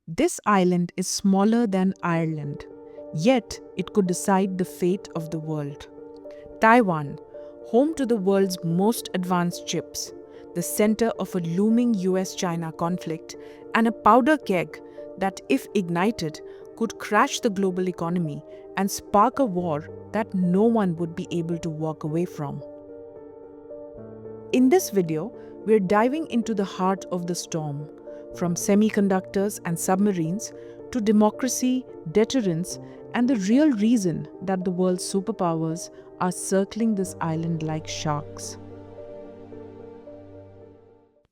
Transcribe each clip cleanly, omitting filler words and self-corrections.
This island is smaller than Ireland, yet it could decide the fate of the world. Taiwan, home to the world's most advanced chips, the center of a looming US-China conflict, and a powder keg that, if ignited, could crash the global economy and spark a war that no one would be able to walk away from. In this video, we're diving into the heart of the storm, from semiconductors and submarines to democracy, deterrence, and the real reason that the world's superpowers are circling this island like sharks.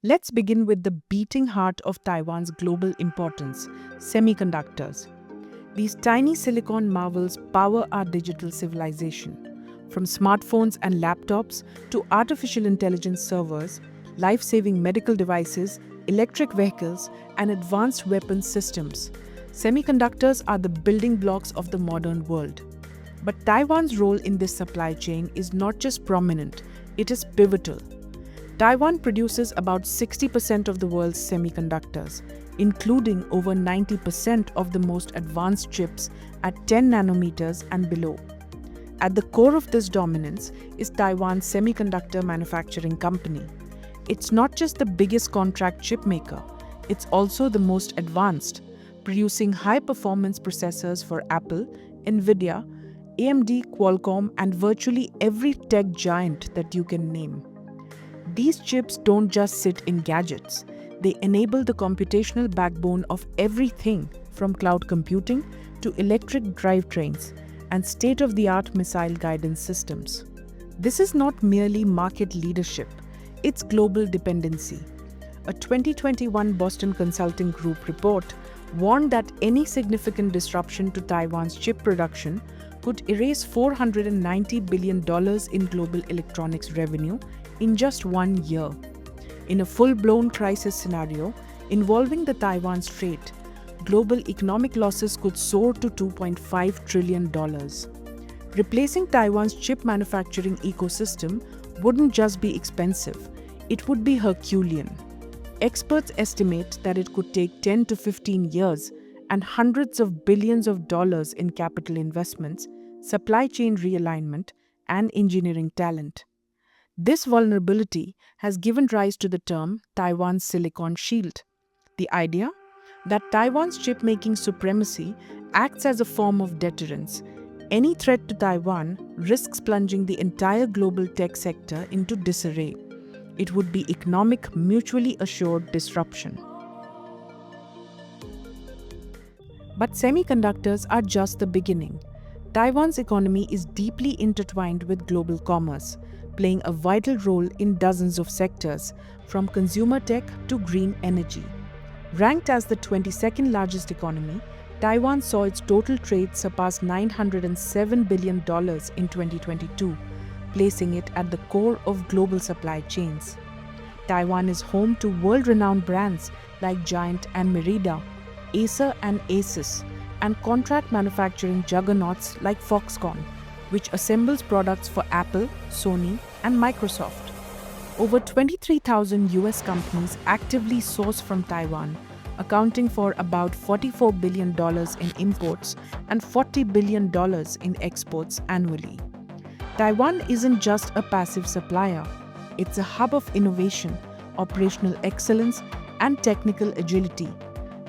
Let's begin with the beating heart of Taiwan's global importance, semiconductors. These tiny silicon marvels power our digital civilization. From smartphones and laptops to artificial intelligence servers, life-saving medical devices, electric vehicles, and advanced weapons systems, semiconductors are the building blocks of the modern world. But Taiwan's role in this supply chain is not just prominent, it is pivotal. Taiwan produces about 60% of the world's semiconductors, including over 90% of the most advanced chips at 10 nanometers and below. At the core of this dominance is Taiwan's Semiconductor Manufacturing Company. It's not just the biggest contract chip maker, it's also the most advanced, producing high-performance processors for Apple, Nvidia, AMD, Qualcomm, and virtually every tech giant that you can name. These chips don't just sit in gadgets, they enable the computational backbone of everything from cloud computing to electric drivetrains and state-of-the-art missile guidance systems. This is not merely market leadership, it's global dependency. A 2021 Boston Consulting Group report warned that any significant disruption to Taiwan's chip production could erase $490 billion in global electronics revenue in just 1 year. In a full-blown crisis scenario involving the Taiwan Strait, global economic losses could soar to $2.5 trillion. Replacing Taiwan's chip manufacturing ecosystem wouldn't just be expensive, it would be Herculean. Experts estimate that it could take 10 to 15 years and hundreds of billions of dollars in capital investments, supply chain realignment, and engineering talent. This vulnerability has given rise to the term Taiwan's Silicon Shield. The idea that Taiwan's chip-making supremacy acts as a form of deterrence. Any threat to Taiwan risks plunging the entire global tech sector into disarray. It would be economic, mutually assured disruption. But semiconductors are just the beginning. Taiwan's economy is deeply intertwined with global commerce, playing a vital role in dozens of sectors, from consumer tech to green energy. Ranked as the 22nd largest economy, Taiwan saw its total trade surpass $907 billion in 2022, placing it at the core of global supply chains. Taiwan is home to world-renowned brands like Giant and Merida, Acer and Asus, and contract manufacturing juggernauts like Foxconn, which assembles products for Apple, Sony, and Microsoft. Over 23,000 US companies actively source from Taiwan, accounting for about $44 billion in imports and $40 billion in exports annually. Taiwan isn't just a passive supplier, it's a hub of innovation, operational excellence, and technical agility.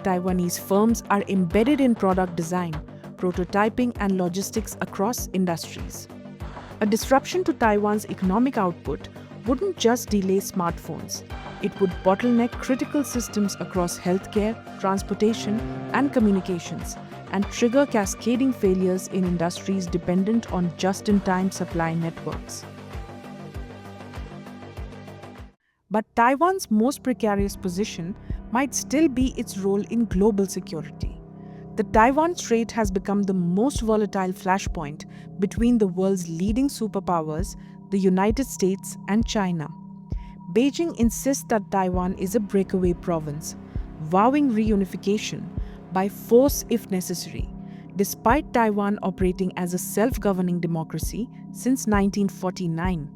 Taiwanese firms are embedded in product design, prototyping, and logistics across industries. A disruption to Taiwan's economic output wouldn't just delay smartphones, it would bottleneck critical systems across healthcare, transportation, and communications, and trigger cascading failures in industries dependent on just-in-time supply networks. But Taiwan's most precarious position might still be its role in global security. The Taiwan Strait has become the most volatile flashpoint between the world's leading superpowers, the United States and China. Beijing insists that Taiwan is a breakaway province, vowing reunification by force if necessary, despite Taiwan operating as a self-governing democracy since 1949.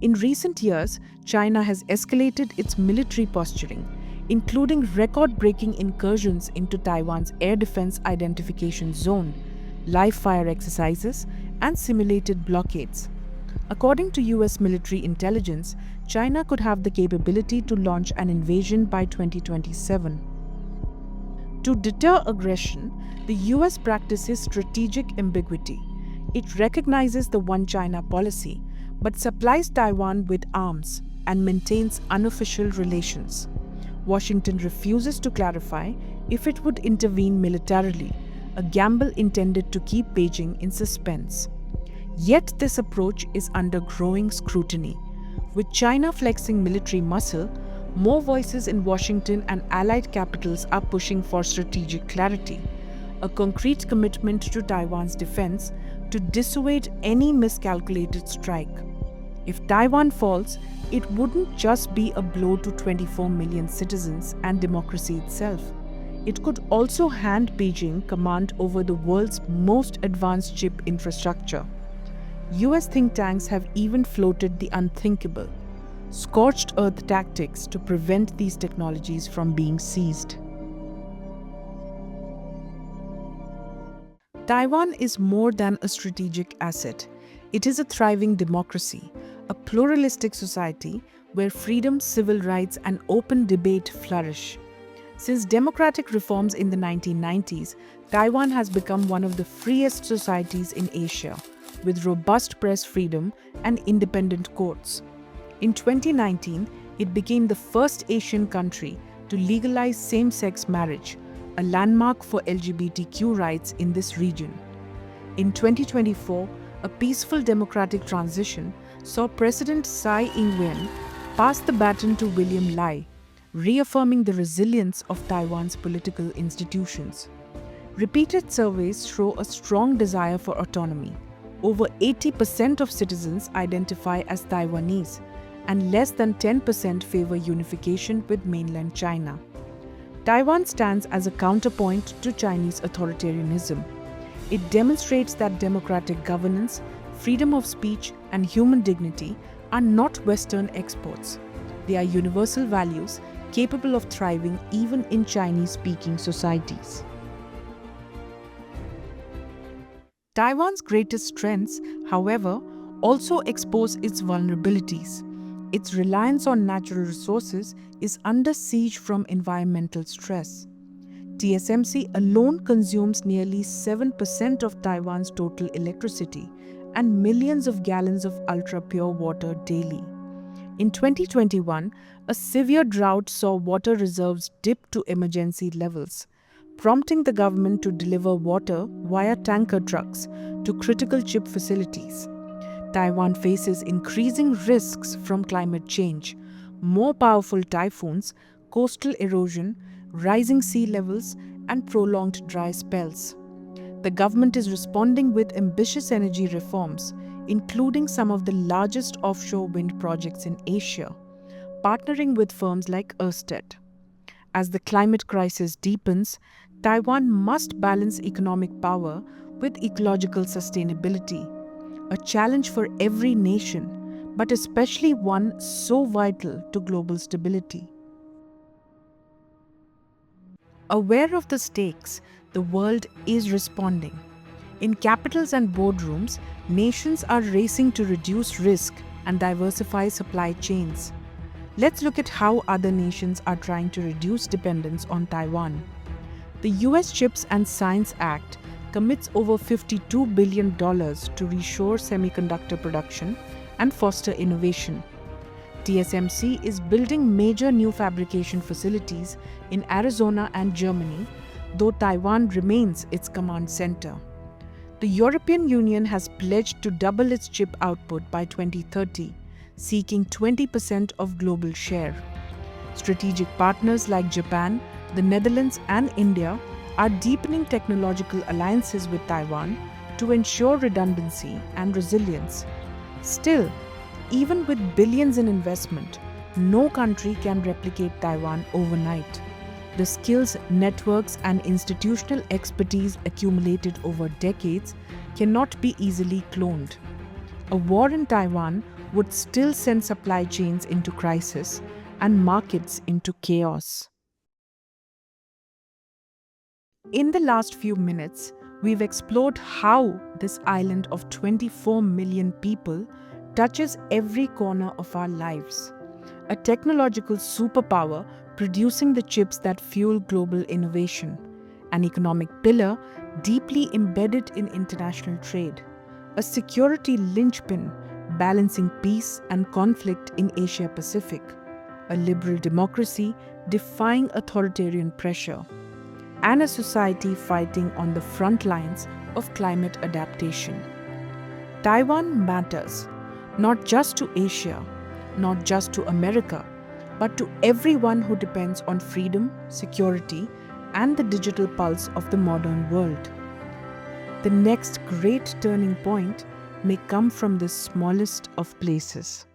In recent years, China has escalated its military posturing, including record-breaking incursions into Taiwan's air defense identification zone, live fire exercises, and simulated blockades. According to US military intelligence, China could have the capability to launch an invasion by 2027. To deter aggression, the US practices strategic ambiguity. It recognizes the One China policy, but supplies Taiwan with arms and maintains unofficial relations. Washington refuses to clarify if it would intervene militarily, a gamble intended to keep Beijing in suspense. Yet this approach is under growing scrutiny. With China flexing military muscle, more voices in Washington and allied capitals are pushing for strategic clarity, a concrete commitment to Taiwan's defense to dissuade any miscalculated strike. If Taiwan falls, it wouldn't just be a blow to 24 million citizens and democracy itself. It could also hand Beijing command over the world's most advanced chip infrastructure. US think tanks have even floated the unthinkable, scorched earth tactics to prevent these technologies from being seized. Taiwan is more than a strategic asset. It is a thriving democracy, a pluralistic society where freedom, civil rights, and open debate flourish. Since democratic reforms in the 1990s, Taiwan has become one of the freest societies in Asia, with robust press freedom and independent courts. In 2019, it became the first Asian country to legalize same-sex marriage, a landmark for LGBTQ rights in this region. In 2024, a peaceful democratic transition saw President Tsai Ing-wen pass the baton to William Lai, reaffirming the resilience of Taiwan's political institutions. Repeated surveys show a strong desire for autonomy. Over 80% of citizens identify as Taiwanese, and less than 10% favor unification with mainland China. Taiwan stands as a counterpoint to Chinese authoritarianism. It demonstrates that democratic governance, freedom of speech, and human dignity are not Western exports. They are universal values capable of thriving even in Chinese-speaking societies. Taiwan's greatest strengths, however, also expose its vulnerabilities. Its reliance on natural resources is under siege from environmental stress. TSMC alone consumes nearly 7% of Taiwan's total electricity and millions of gallons of ultra-pure water daily. In 2021, a severe drought saw water reserves dip to emergency levels, prompting the government to deliver water via tanker trucks to critical chip facilities. Taiwan faces increasing risks from climate change, more powerful typhoons, coastal erosion, rising sea levels, and prolonged dry spells. The government is responding with ambitious energy reforms, including some of the largest offshore wind projects in Asia, partnering with firms like Ørsted. As the climate crisis deepens, Taiwan must balance economic power with ecological sustainability, a challenge for every nation, but especially one so vital to global stability. Aware of the stakes, the world is responding. In capitals and boardrooms, nations are racing to reduce risk and diversify supply chains. Let's look at how other nations are trying to reduce dependence on Taiwan. The US CHIPS and Science Act commits over $52 billion to reshore semiconductor production and foster innovation. TSMC is building major new fabrication facilities in Arizona and Germany, though Taiwan remains its command center. The European Union has pledged to double its chip output by 2030, seeking 20% of global share. Strategic partners like Japan, the Netherlands, and India are deepening technological alliances with Taiwan to ensure redundancy and resilience. Still, even with billions in investment, no country can replicate Taiwan overnight. The skills, networks, and institutional expertise accumulated over decades cannot be easily cloned. A war in Taiwan would still send supply chains into crisis and markets into chaos. In the last few minutes, we've explored how this island of 24 million people touches every corner of our lives. A technological superpower producing the chips that fuel global innovation, an economic pillar deeply embedded in international trade, a security linchpin balancing peace and conflict in Asia Pacific, a liberal democracy defying authoritarian pressure, and a society fighting on the front lines of climate adaptation. Taiwan matters, not just to Asia, not just to America, but to everyone who depends on freedom, security, and the digital pulse of the modern world. The next great turning point may come from the smallest of places.